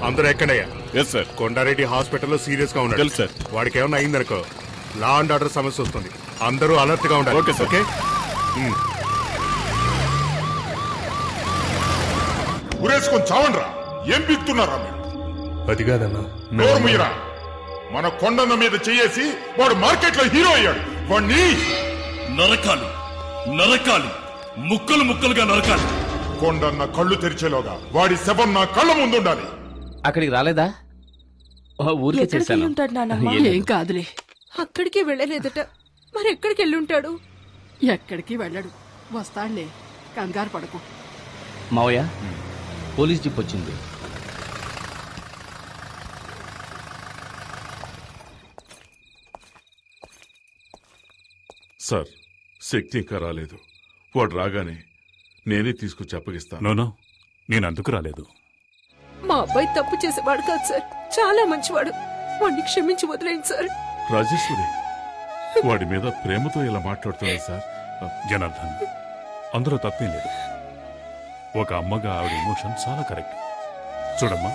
అందరూ ఎక్కడయ్యా? Yes sir. Kondareddy హాస్పిటల్లో serious గా ఉన్నాడు. తెలుసు సార్. వాడికి ఏమన్నా అయిందనుకో లా అండ్ ఆర్డర్ సమస్య వస్తుంది. అందరూ అలర్ట్ గా ఉండాలి. Okay sir. ఓకే. ఉరేసుకొని చావండ్రా. ఏం బిక్తున్నారా మీరు? అది కాదన్నా. నోరు మీరా. మన కొండన్న మీద చేసి వాడు మార్కెట్ లో హీరో అయ్యాడు. వాడిని నరకాలి, నరకాలి, ముక్కలు ముక్కలుగా నరకాలి. కొండన్న కళ్ళు తెరిచేలోగా వాడి శవం నా కళ్ళ ముందు ఉండాలి. అక్కడికి రాలేదా? ఊరికే చేశాను. ఏం కాదులే. అక్కడికి వెళ్ళలేదట. మరి ఎక్కడికి వెళ్ళుంటాడు? ఎక్కడికి వెళ్ళడు, వస్తాడులే, కంగారు పడకు. మావయ్య, పోలీస్ జీప్ వచ్చింది. సార్, శక్తి ఇంకా రాలేదు. వాడు రాగానే నేనే తీసుకొచ్చి అప్పగిస్తాను. నోనో, నేను అందుకు రాలేదు. మా అబ్బాయి తప్పు చేసేవాడు కాదు సార్, చాలా మంచివాడు. వాడిని క్షమించి వదిలేండి సార్. రాజేశ్వరి వాడి మీద ప్రేమతో ఇలా మాట్లాడుతున్నాయి సార్. జనార్దన్, అందులో తప్పేం లేదు. ఒక అమ్మగా ఆవిడ ఎమోషన్ చాలా కరెక్ట్. చూడమ్మా,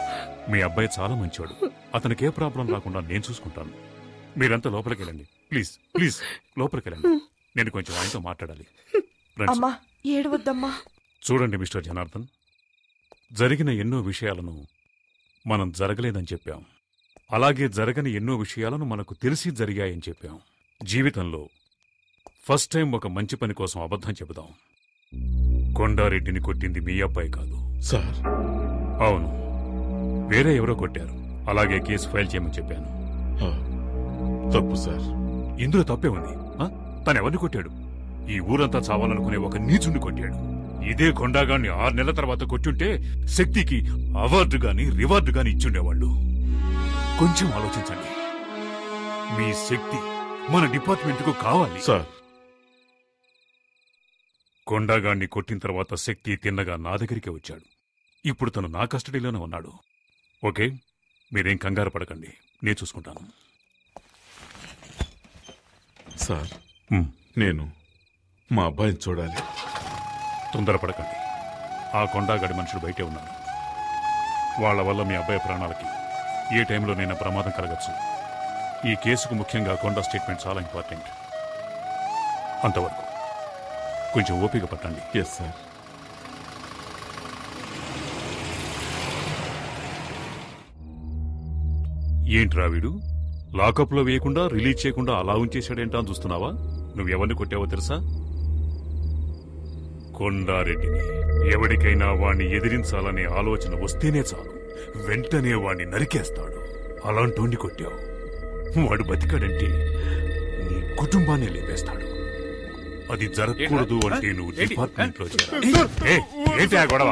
మీ అబ్బాయి చాలా మంచివాడు. అతనికి ఏ ప్రాబ్లం రాకుండా నేను చూసుకుంటాను. మీరంతా లోపలికి వెళ్ళండి. ప్లీజ్ ప్లీజ్ లోపలికి వెళ్ళండి. నేను కొంచెం ఆయనతో మాట్లాడాలి. అమ్మా, ఏడవద్దమ్మా. చూడండి మిస్టర్ జనార్దన్, జరిగిన ఎన్నో విషయాలను మనం జరగలేదని చెప్పాం. అలాగే జరగని ఎన్నో విషయాలను మనకు తెలిసి జరిగాయని చెప్పాం. జీవితంలో ఫస్ట్ టైం ఒక మంచి పని కోసం అబద్ధం చెబుదాం. కొండారెడ్డిని కొట్టింది మీ అబ్బాయి కాదు సార్. అవును, వేరే ఎవరో కొట్టారు. అలాగే కేసు ఫైల్ చేయమని చెప్పాను. తప్పు సార్. ఇందులో తప్పే ఉంది. తను ఎవరిని కొట్టాడు? ఈ ఊరంతా చావాలనుకునే ఒక నీచుని కొట్టాడు. ఇదే కొండాగాన్ని 6 నెలల తర్వాత కొట్టుంటే శక్తికి అవార్డు గాని రివార్డు గాని ఇచ్చుండేవాళ్ళు. కొంచెం ఆలోచించండి. మీ శక్తి మన డిపార్ట్మెంట్ కు కావాలి సార్. కొండాగాన్ని కొట్టిన తర్వాత శక్తి తిన్నగా నా దగ్గరికి వచ్చాడు. ఇప్పుడు తను నా కస్టడీలోనే ఉన్నాడు. ఓకే, మీరేం కంగారు పడకండి, నేను చూసుకుంటాను. సార్, నేను మా అబ్బాయిని చూడాలి. తొందరపడకండి. ఆ కొండాగడి మనుషులు బయటే ఉన్నారు. వాళ్ల వల్ల మీ అబ్బాయి ప్రాణాలకి ఏ టైంలోనైనా ప్రమాదం కలగచ్చు. ఈ కేసుకు ముఖ్యంగా కొండా స్టేట్మెంట్ చాలా ఇంపార్టెంట్. అంతవరకు కొంచెం ఓపిక పట్టండి. Yes sir. ఏంట్రా వీడు లాకప్లో వేయకుండా రిలీజ్ చేయకుండా అలా ఉంచేశాడేంటా అని చూస్తున్నావా? నువ్వెవరిని కొట్టావో తెలుసా? కొండారెడ్డిని. ఎవరికైనా వాణ్ణి ఎదిరించాలనే ఆలోచన వస్తేనే చాలు, వెంటనే వాణ్ణి నరికేస్తాడు. అలాంటోండి కొట్టావు. వాడు బతికాడంటే నీ కుటుంబాన్ని లేపేస్తాడు. అది జరగకూడదు అంటే నువ్వు డిపార్ట్మెంట్ లో గొడవ.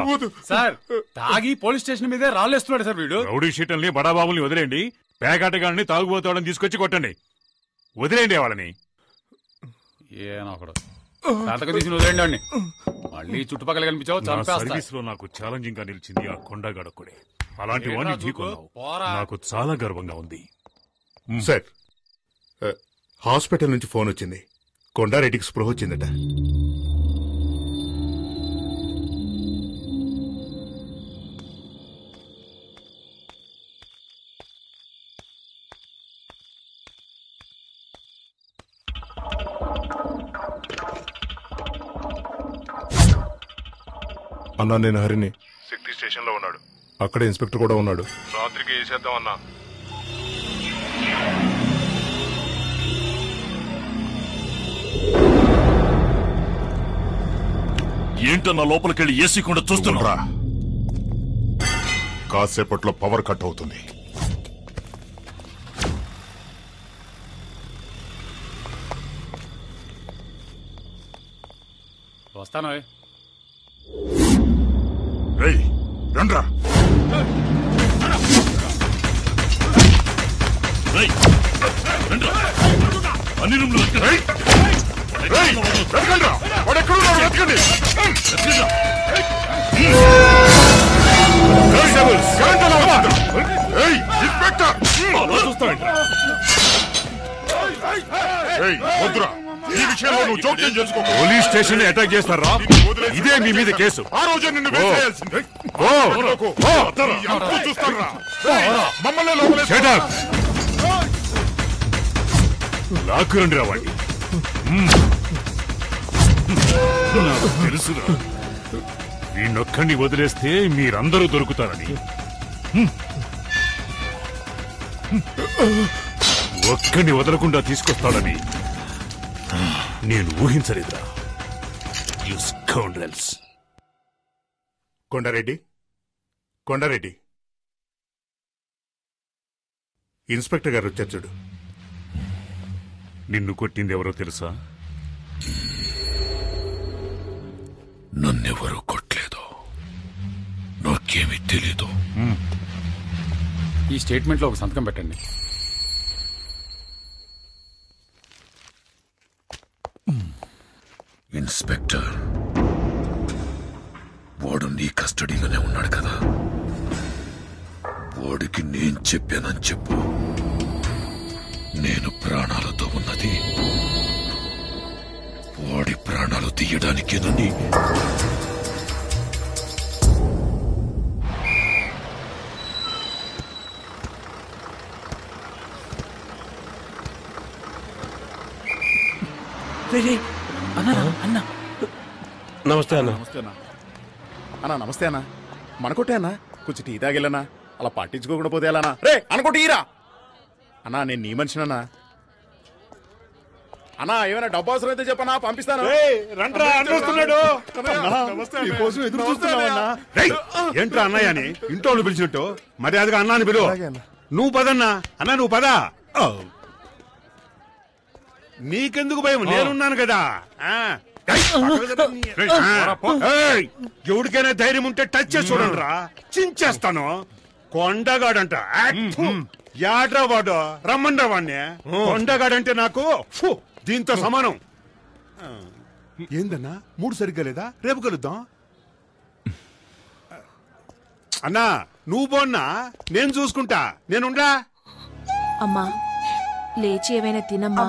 సార్, తాగి పోలీస్ స్టేషన్ మీదే రాళ్ళేస్తున్నాడు సార్ వీడు. రౌడీ షీటల్ని బడాబాబుల్ని వదిలేండి. పేకాటగాన్ని తాగుబోతాడని తీసుకొచ్చి కొట్టండి. వదిలేండి వాళ్ళని. ఏనొకడు తీసి వదిలేండి. మళ్ళీ చుట్టుపక్కల కనిపించావు. సర్వీస్ లో నాకు ఛాలెంజింగ్ గా నిలిచింది ఆ కొండగడొక్కడే. అలాంటి వాడిని ఢీకొన్నావు. నాకు చాలా గర్వంగా ఉంది. సార్, హాస్పిటల్ నుంచి ఫోన్ వచ్చింది. కొండారెడ్డికి స్పృహ వచ్చిందట. అన్నా, నేను హరిని. శక్తి స్టేషన్ లో ఉన్నాడు. అక్కడే ఇన్స్పెక్టర్ కూడా ఉన్నాడు. రాత్రికి వేసేద్దాం అన్నా. ఏంటన్నా లోపలికెళ్ళి ఏసీ కూడా చూస్తున్నా? కాసేపట్లో పవర్ కట్ అవుతుంది. వస్తాను. రండ్రా. అన్ని రూమ్లు వద్దురా, ఈ విషయంలో నువ్వు జోక్యం చేసుకో. పోలీస్ స్టేషన్ అటాక్ చేస్తారా? ఇదే మీ మీద కేసు. ఆ రోజే నిన్ను వేసేయాల్సిందే. చూస్తారా మమ్మల్ని లోపల లాక్కురండి రావండి. నాకు తెలుసురా, వీణొక్కడిని వదిలేస్తే మీరందరూ దొరుకుతారని. ఒక్కడిని వదలకుండా తీసుకొస్తాడని నేను ఊహించలేదురా. You scoundrels. Kondareddy, Kondareddy, inspector గారు వచ్చారు చూడు. నిన్ను కొట్టింది ఎవరో తెలుసా? నన్నెవరూ కొట్టలేదు, నాకేమీ తెలీదు. ఈ స్టేట్మెంట్ లో ఒక సంతకం పెట్టండి. ఇన్స్పెక్టర్, వాడు నీ కస్టడీలోనే ఉన్నాడు కదా, వాడికి నేను చెప్పానని చెప్పు. నేను ప్రాణాలతో ఉన్నది వాడి ప్రాణాలు తీయడానికేనని. నమస్తే అన్న. అన్నా నమస్తే అన్న. మనకొట్టే అన్నా, కొంచెం టీ తాగిల్లనా, అలా పట్టించుకోకుండా పోతే ఎలా రే అనుకోటి ఈరా అన్నా. నేను నీ మనిషినన్నా. అన్నా ఏమైనా డబ్బు అవసరం అయితే చెప్పనా, పంపిస్తాను. ఏంట్రా అన్నయ్య అని ఇంట్లో పిలిచినట్టు మర్యాదగా అన్నాని పిలువ. నువ్వు పదన్నా. అన్నా నువ్వు పదా. నీకెందుకు భయం, నేనున్నాను కదా. ఎవడికైనా ధైర్యం ఉంటే టచ్ చేసి చూడండి రా, చించేస్తాను. కొండగాడంట. యాడ్రా వాడు, రమ్మండ్రా వాడిని. కొండగాడంటే నాకు దీంతో సమానం. ఏందన్నా మూడు సరిగ్గా లేదా? రేపు కలుద్దాం అన్నా. నువ్వు పోన్నా, నేను చూసుకుంటా. నేనుండా. అమ్మా లేచి ఏమైనా తినమ్మా.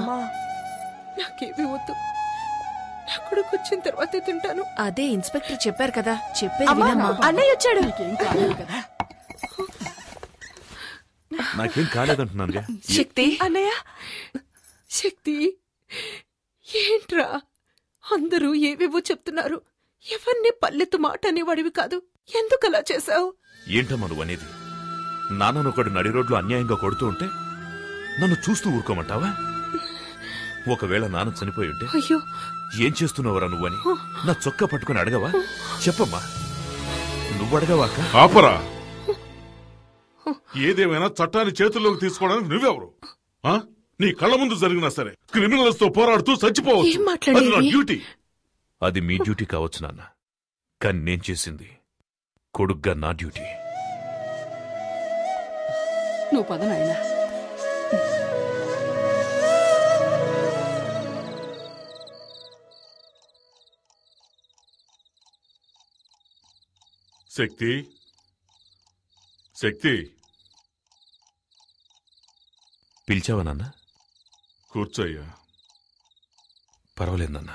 నాకేమీ వద్దు, నా కొడుకు వచ్చిన తర్వాతే తింటాను. అదే ఇన్స్పెక్టర్ చెప్పారు కదా, చెప్పేది వినమ్మా. అన్నయ్య వచ్చాడు. నాకేం కాలేదంటున్నాను. శక్తి అన్నయ్య. శక్తి ఏంట్రా, అందరూ ఏవేవో చెప్తున్నారు. ఎవరిని పల్లెత్తు మాట అనేవాడివి కాదు, ఎందుకలా చేశావు? ఏంటమ్మా నువ్వు అనేది? నాన్ననొకడు నడి రోడ్లు అన్యాయంగా కొడుతూ ఉంటే నన్ను చూస్తూ ఊరుకోమంటావా? ఒకవేళ నాన్న చనిపోయి ఉంటే అయ్యో ఏం చేస్తున్నావురా నువ్వని నా చొక్కా పట్టుకుని అడగవా? చెప్పమ్మా, నువ్వు అడగవాక? ఆపరా. ఏదేమైనా చట్టాన్ని చేతుల్లోకి తీసుకోవడానికి నువ్వెవరు? నీ కళ్ళ ముందు జరిగినా సరే క్రిమినల్స్ తో పోరాడుతూ చచ్చిపోవచ్చు. అది నా డ్యూటీ. అది మీ డ్యూటీ కావచ్చు నాన్న, కానీ నేను చేసింది కొడుగ్గా నా డ్యూటీ. నువ్వు పద నాయనా. శక్తి, శక్తి, పిలిచావా నాన్న? కూర్చోయ్యా. పర్వాలేదు నాన్న.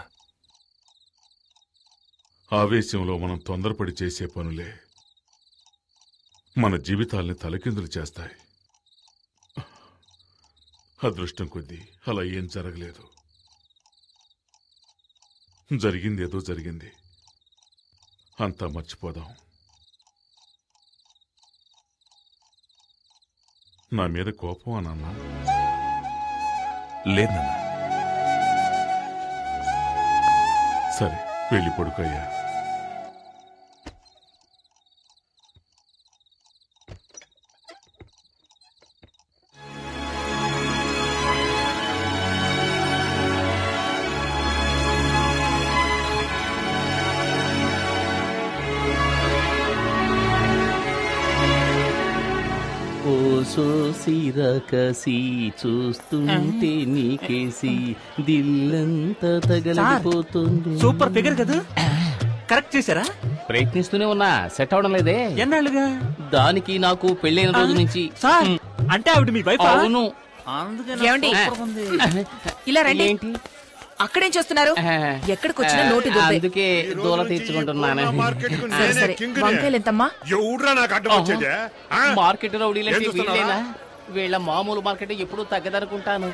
ఆవేశంలో మనం తొందరపడి చేసే పనులే మన జీవితాల్ని తలకిందులు చేస్తాయి. అదృష్టం కొద్దీ అలా ఏం జరగలేదు. జరిగిందేదో జరిగింది, అంతా మర్చిపోదాం. నా మీద కోపమా నాన్న? లేదు నాన్న. సరే వెళ్ళి పడుకోయ్యా. సోసిరకసి చూస్తుంటే నీకేసి దిల్లంతా తగలడిపోతుంది. సూపర్ ఫిగర్ కదా, కరెక్ట్ చేశారా? ప్రయత్నిస్తూనే ఉన్నా, సెట్ అవడం లేదే. ఎన్నాళ్ళుగా? దానికి నాకు పెళ్ళైన రోజు నుంచి. అంటే ఆవిడ మీ వైఫ్? అవును. ఇలా రండి. ఏంటి అక్కడేం చేస్తున్నారు? ఎక్కడికి వచ్చినా నోటి దుబ్బే. అందుకే దూల తీర్చుకుంటున్నాను. వంకాయలు ఎంతమ్మా? మార్కెట్ రౌడీలంటే వీళ్ళేనా? వీళ్ళ మామూలు మార్కెట్ ఎప్పుడు తగ్గదనుకుంటాను.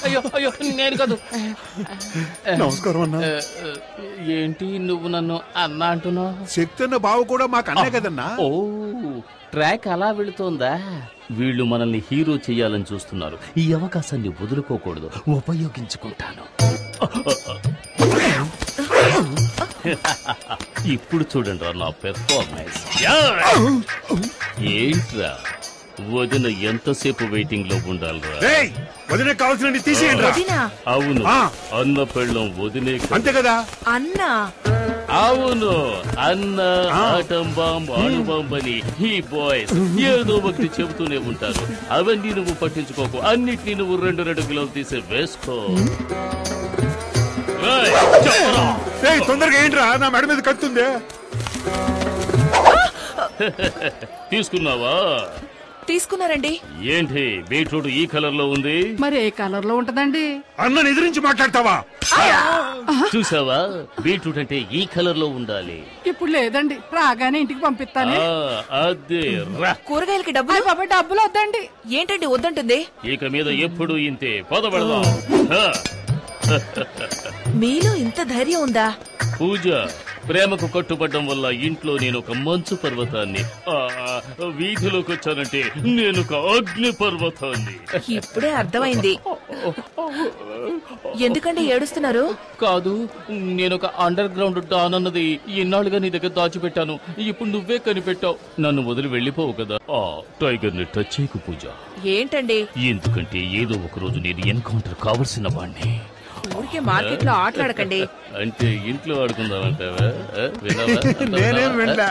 అయ్యో అయ్యో నేను కాదు. నమస్కారం అన్నా. ఏంటి నువ్వు నన్ను అన్నా అంటున్నావు? శక్తి అన్న బావ కూడా మాకు అన్నే కదన్నా. ఓ ట్రాక్ అలా వెళుతోందా? వీళ్ళు మనల్ని హీరో చెయ్యాలని చూస్తున్నారు. ఈ అవకాశాన్ని వదులుకోకూడదు, ఉపయోగించుకుంటాను. ఇప్పుడు చూడండి నా పెర్ఫార్మెన్స్. ఏంట్రా వదిన ఎంతసేపు వెయిటింగ్ లో ఉండాలిరా? వదిన కావాల్సిన తీసేయండి. అవును, అన్న పెళ్ళం వదినే అంతే కదా. అన్న అవును, అన్న ఆటం బాంబ్ అణుబాంబ్ అని ఈ బాయ్స్ ఏదో ఒకటి చెబుతూనే ఉంటారు. అవన్నీ నువ్వు పట్టించుకోకు, అన్నిటినీ నువ్వు 2 కిలోలు తీసే వేసుకో. తొందరగా ఏంట్రా, నా మెడ మీద కత్తుంది. తీసుకున్నావా? తీసుకున్నారండి. ఏంటి బీట్రూట్ ఈ కలర్ లో ఉంది? మరి ఏ కలర్ లో ఉంటదండి? అన్నని ఎదిరించి మాట్లాడతావా? చూసావా, బీట్రూట్ అంటే ఈ కలర్ లో ఉండాలి. ఇప్పుడు లేదండి, రాగానే ఇంటికి పంపిస్తాను. అదే రా. కూరగాయలకి డబ్బులు? బాబా డబ్బులు వద్దండి. ఏంటండి వద్దంటుంది? ఇక మీద ఎప్పుడు ఇంతే. పదబడదాం. మీలో ఇంత ధైర్యం ఉందా? పూజ, ప్రేమకు కట్టుబడ్డం వల్ల ఇంట్లో నేను ఒక మంచు పర్వతాన్ని, వీధిలోకి వచ్చానంటే నేను ఒక అగ్ని పర్వతాన్ని. ఇప్పుడే అర్థమైంది. ఎందుకంటే ఏడుస్తున్నారు? కాదు, నేను ఒక అండర్ గ్రౌండ్ డాన్ అన్నది ఎన్నాళ్ళుగా నీ దగ్గర దాచిపెట్టాను. ఇప్పుడు నువ్వే కనిపెట్టావు. నన్ను వదిలి వెళ్ళిపోవు కదా. టైగర్ ని టచ్ చేయకు పూజ. ఏంటండి? ఎందుకంటే ఏదో ఒక రోజు నేను ఎన్కౌంటర్ కావలసిన వాడిని. ఊరికే మార్కెట్ లో ఆటలాడకండి. అంటే ఇంట్లో ఆడుకుందామంటావా? నేనేం వెళ్ళా.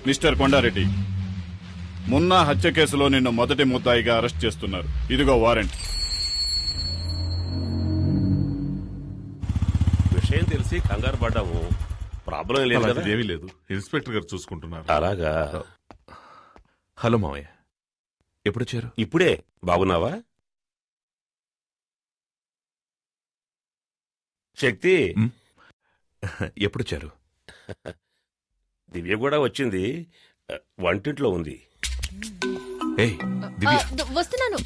మిస్టర్ కొండారెడ్డి, మున్నా హత్య కేసులో నిన్ను మొదటి ముద్దాయిగా అరెస్ట్ చేస్తున్నారు. ఇదిగో వారెంట్. విషయం తెలిసి కంగారు పడ్డాము. ప్రాబ్లం లేదు కదా? ఏమీ లేదు, ఇన్స్పెక్టర్ గారు చూసుకుంటున్నారు. అలాగా. హలో మావయ్య, ఎప్పుడొచ్చారు? ఇప్పుడే. బాగున్నావా శక్తి? ఎప్పుడొచ్చారు? దివ్య కూడా వచ్చింది, వంటింట్లో ఉంది. వస్తున్నాను.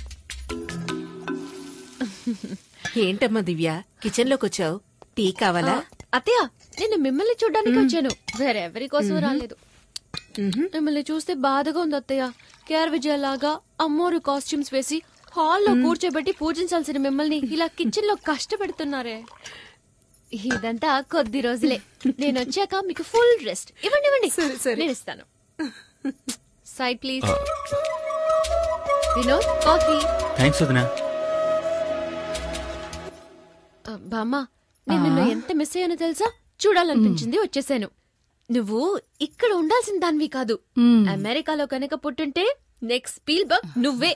ఏంటమ్మా దివ్య, కిచెన్ లోకి వచ్చావు? టీ కావాలా? అత్తయ్య, నేను మిమ్మల్ని చూడ్డానికి వచ్చాను, వేరెవరి కోసం రాలేదు. మిమ్మల్ని చూస్తే బాధగా ఉంది అత్తయ్య. కేఆర్ విజయ లాగా అమ్మోరు కాస్ట్యూమ్స్ వేసి హాల్లో కూర్చోబెట్టి పూజించాల్సిన మిమ్మల్ని ఇలా కిచెన్ లో కష్టపెడుతున్నారే. ఇదంతా కొద్ది రోజులే. నేను వచ్చాక మీకు ఫుల్ రెస్ట్. ఇవ్వండి ఇవ్వండి, నేను ఇస్తాను. Side please. Vinod, coffee. Thanks వదినా. బామ్మ, నేను నిన్ను ఎంత మిస్ అయ్యానో తెలుసా? చూడాలనిపించింది, వచ్చేసాను. నువ్వు ఇక్కడ ఉండాల్సిన దానివి కాదు. అమెరికాలో కనుక పుట్టుంటే నెక్స్ట్ స్పీల్బర్గ్ నువ్వే.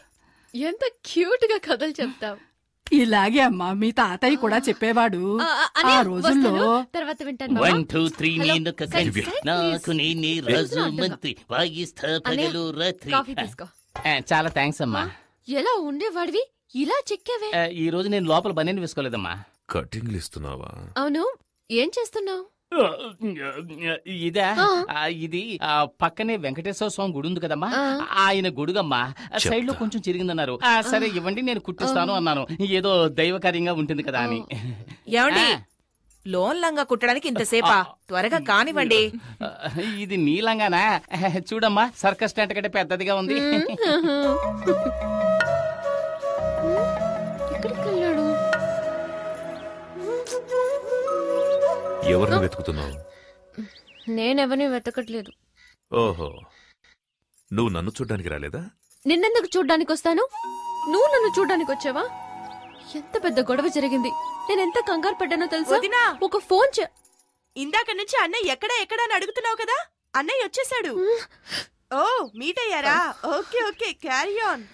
ఎంత క్యూట్ గా కథలు చెప్తావు. ఇలాగే అమ్మా, మీ తాతయ్య కూడా చెప్పేవాడు ఆ రోజుల్లో. తర్వాత వింటాను. 1 2 3 నేను కంటి నాకు నేనే రాజు మంత్రి వాయిస్తా పగలు రాత్రి. కాఫీ తీసుకో. చాలా థ్యాంక్స్ అమ్మా. ఎలా ఉండేవాడివి ఇలా చెక్కావే? ఈ రోజు నేను లోపల బనీని వేసుకోలేదమ్మా. కటింగ్లు ఇస్తున్నావా? అవును, ఏం చేస్తున్నావు? ఇదా? ఇది పక్కనే వెంకటేశ్వర స్వామి గుడి ఉంది కదమ్మా, ఆయన గుడుగమ్మా. సైడ్ లో కొంచెం చిరిగిందన్నారు. సరే ఇవ్వండి, నేను కుట్టిస్తాను అన్నాను. ఏదో దైవకార్యంగా ఉంటుంది కదా అని. ఏమండి, లోన్ లంగా కుట్టడానికి ఇంతసేపా? త్వరగా కానివ్వండి. ఇది నీలంగానా? చూడమ్మా, సర్కస్ టెంట్ కంటే పెద్దదిగా ఉంది. ఎవరిని వెతుకుతున్నావు? నేనెవరిని వెతకట్లేదు. ఓహో, నువ్వు నన్ను చూడ్డానికి రాలేదా? నిన్నెందుకు చూడ్డానికి వస్తాను? నువ్వు నన్ను చూడ్డానికి వచ్చావా? ఎంత పెద్ద గొడవ జరిగింది. నేనెంత కంగారు పడ్డానో తెలుసా? ఒక ఫోన్ ఇందాక నుంచి అన్నయ్య ఎక్కడా అని అడుగుతున్నావు కదా, అన్నయ్య వచ్చేసాడు. ఓ, మీట్ అయ్యారా? Okay okay, carry on.